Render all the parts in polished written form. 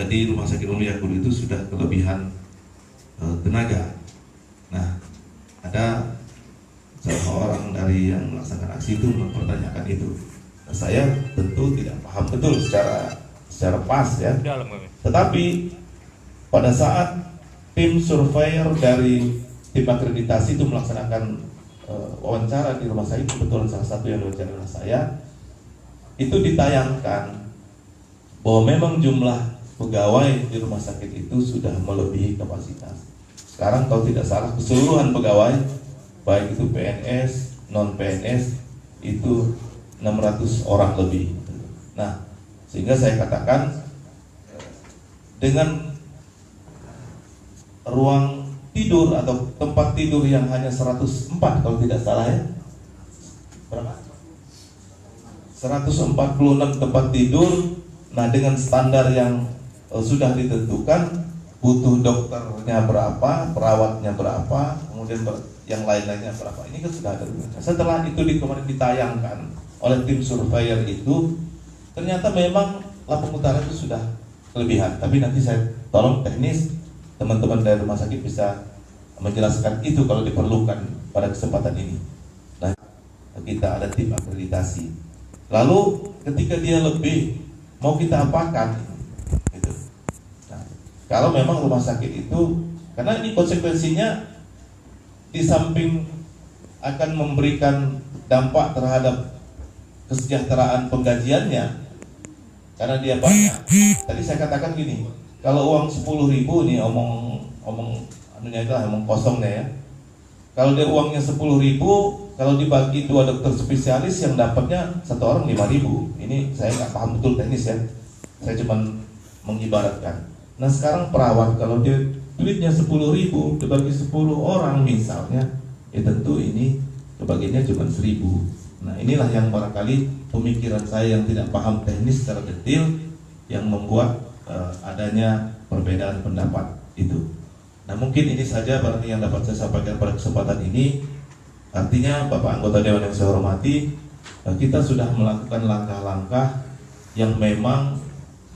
di Rumah Sakit Mulyakul itu sudah kelebihan tenaga. Nah, ada salah orang dari yang melaksanakan aksi itu mempertanyakan itu. Nah, saya tentu tidak paham betul secara pas ya. Tetapi pada saat tim surveyor dari tim akreditasi itu melaksanakan wawancara di rumah sakit, kebetulan salah satu yang wawancara saya, itu ditayangkan bahwa memang jumlah pegawai di rumah sakit itu sudah melebihi kapasitas. Sekarang kalau tidak salah keseluruhan pegawai, baik itu PNS, non PNS, itu 600 orang lebih. Nah, sehingga saya katakan dengan ruang tidur atau tempat tidur yang hanya 104 kalau tidak salah ya, berapa? 146 tempat tidur. Nah, dengan standar yang sudah ditentukan, butuh dokternya berapa, perawatnya berapa, kemudian yang lain-lainnya berapa. Ini kan sudah ada. Setelah itu kemudian ditayangkan oleh tim surveyor itu, ternyata memang Lampung Utara itu sudah kelebihan. Tapi nanti saya tolong teknis teman-teman dari rumah sakit bisa menjelaskan itu kalau diperlukan pada kesempatan ini. Nah, kita ada tim akreditasi. Lalu ketika dia lebih, mau kita apakan? Gitu. Nah, kalau memang rumah sakit itu, karena ini konsekuensinya di samping akan memberikan dampak terhadap kesejahteraan penggajiannya, karena dia banyak. Tadi saya katakan gini, kalau uang 10.000 nih omong anunya itu omong kosongnya ya. Kalau dia uangnya 10.000, kalau dibagi 2 dokter spesialis yang dapatnya satu orang 5.000. Ini saya nggak paham betul teknis ya. Saya cuma mengibaratkan. Nah, sekarang perawat kalau dia duitnya 10.000 dibagi 10 orang misalnya, ya tentu ini kebagiannya cuma 1.000. Nah, inilah yang barangkali pemikiran saya yang tidak paham teknis secara detail yang membuat adanya perbedaan pendapat itu. Nah, mungkin ini saja barangkali yang dapat saya sampaikan pada kesempatan ini. Artinya Bapak anggota Dewan yang saya hormati, kita sudah melakukan langkah-langkah yang memang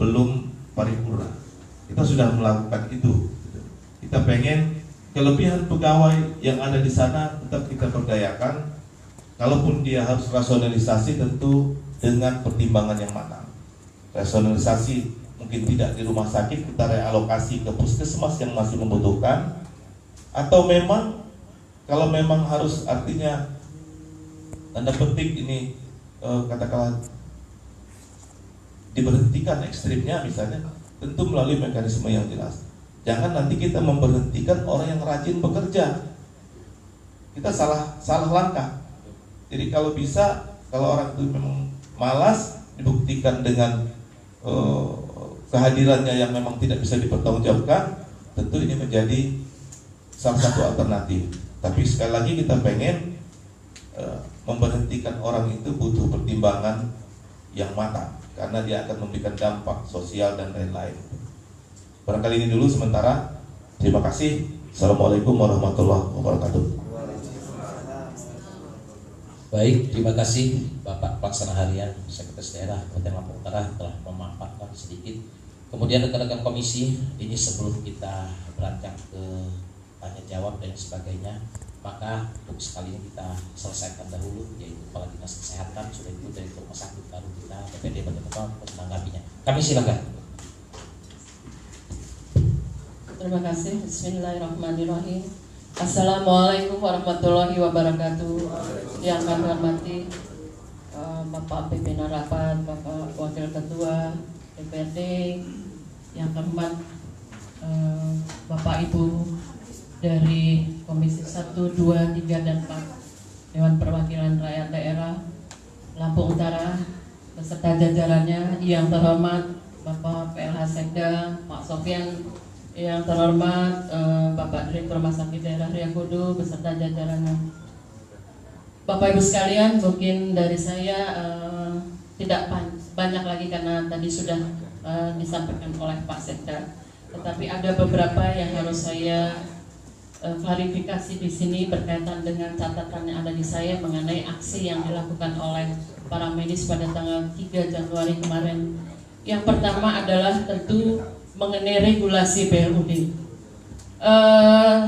belum paripurna. Kita sudah melakukan itu. Kita pengen kelebihan pegawai yang ada di sana tetap kita berdayakan. Kalaupun dia harus rasionalisasi, tentu dengan pertimbangan yang matang. Rasionalisasi mungkin tidak di rumah sakit, kita realokasi ke puskesmas yang masih membutuhkan, atau memang kalau memang harus, artinya tanda petik ini katakanlah diberhentikan ekstrimnya misalnya, tentu melalui mekanisme yang jelas. Jangan nanti kita memberhentikan orang yang rajin bekerja, kita salah langkah. Jadi kalau bisa, kalau orang itu memang malas, dibuktikan dengan kehadirannya yang memang tidak bisa dipertanggungjawabkan, tentu ini menjadi salah satu alternatif. Tapi sekali lagi kita pengen memberhentikan orang itu butuh pertimbangan yang matang, karena dia akan memberikan dampak sosial dan lain-lain. Barangkali ini dulu sementara. Terima kasih. Assalamualaikum warahmatullahi wabarakatuh. Baik, terima kasih Bapak Pelaksana Harian Sekretaris Daerah Kabupaten Lampung Utara telah memaparkan sedikit. Kemudian rekan-rekan komisi, ini sebelum kita beranjak ke tanya jawab dan sebagainya, maka untuk sekali ini kita selesaikan dahulu, yaitu Kepala Dinas Kesehatan, sudah itu dari rumah sakit, baru kita BPD bagaimana menanggapinya. Kami silakan. Terima kasih. Bismillahirrahmanirrahim. Assalamualaikum warahmatullahi wabarakatuh. Yang kami hormati Bapak pimpinan rapat, Bapak Wakil Ketua DPRD, yang keempat Bapak Ibu dari Komisi 1, 2, 3, dan 4 Dewan Perwakilan Rakyat Daerah Lampung Utara beserta jajarannya, yang terhormat Bapak PLH Sekda, Pak Sofyan, yang terhormat Bapak Direktur Rumah Sakit Daerah Riyakudu beserta jajarannya. Bapak Ibu sekalian, mungkin dari saya tidak banyak lagi karena tadi sudah disampaikan oleh Pak Sekda. Tetapi ada beberapa yang harus saya klarifikasi di sini berkaitan dengan catatan yang ada di saya mengenai aksi yang dilakukan oleh para medis pada tanggal 3 Januari kemarin. Yang pertama adalah tentu mengenai regulasi BLUD.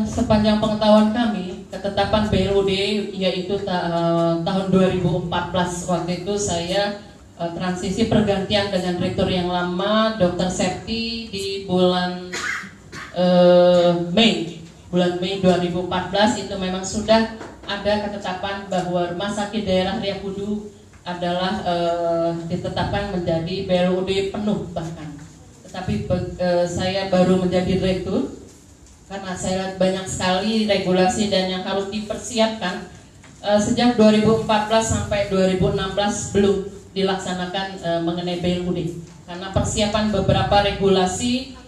Sepanjang pengetahuan kami, ketetapan BLUD yaitu tahun 2014 waktu itu saya transisi pergantian dengan rektor yang lama, Dr. Septi, di bulan Mei 2014 itu memang sudah ada ketetapan bahwa Rumah Sakit Daerah Riau Kudu adalah ditetapkan menjadi BLUD penuh bahkan. Tetapi saya baru menjadi direktur karena saya lihat banyak sekali regulasi dan yang harus dipersiapkan sejak 2014 sampai 2016 belum dilaksanakan mengenai BLUD karena persiapan beberapa regulasi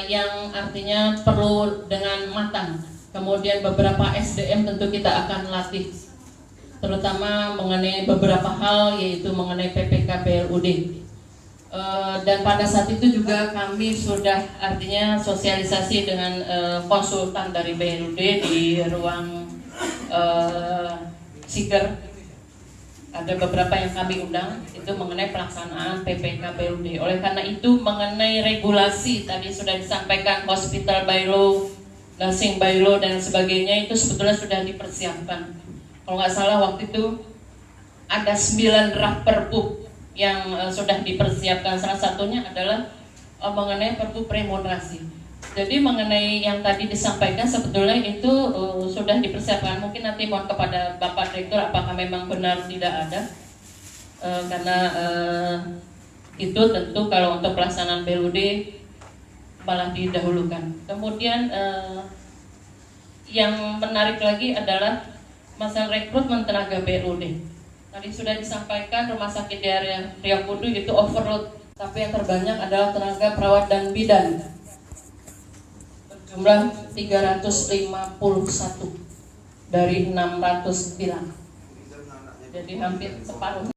yang artinya perlu dengan matang. Kemudian beberapa SDM tentu kita akan latih, terutama mengenai beberapa hal yaitu mengenai PPK BLUD. Dan pada saat itu juga kami sudah artinya sosialisasi dengan konsultan dari BLUD di ruang Siger. Ada beberapa yang kami undang itu mengenai pelaksanaan PPK BLUD. Oleh karena itu mengenai regulasi tadi sudah disampaikan hospital bylaw, nursing bylaw dan sebagainya itu sebetulnya sudah dipersiapkan. Kalau nggak salah waktu itu ada 9 draft perpu yang sudah dipersiapkan. Salah satunya adalah mengenai perpu premonstrasi. Jadi mengenai yang tadi disampaikan sebetulnya itu sudah dipersiapkan. Mungkin nanti mohon kepada Bapak Direktur apakah memang benar tidak ada, karena itu tentu kalau untuk pelaksanaan BLUD malah didahulukan. Kemudian yang menarik lagi adalah masalah rekrutmen tenaga BLUD. Tadi sudah disampaikan Rumah Sakit Daerah Riau Kudu itu overload, tapi yang terbanyak adalah tenaga perawat dan bidan berjumlah 351 dari 609, jadi hampir separuh.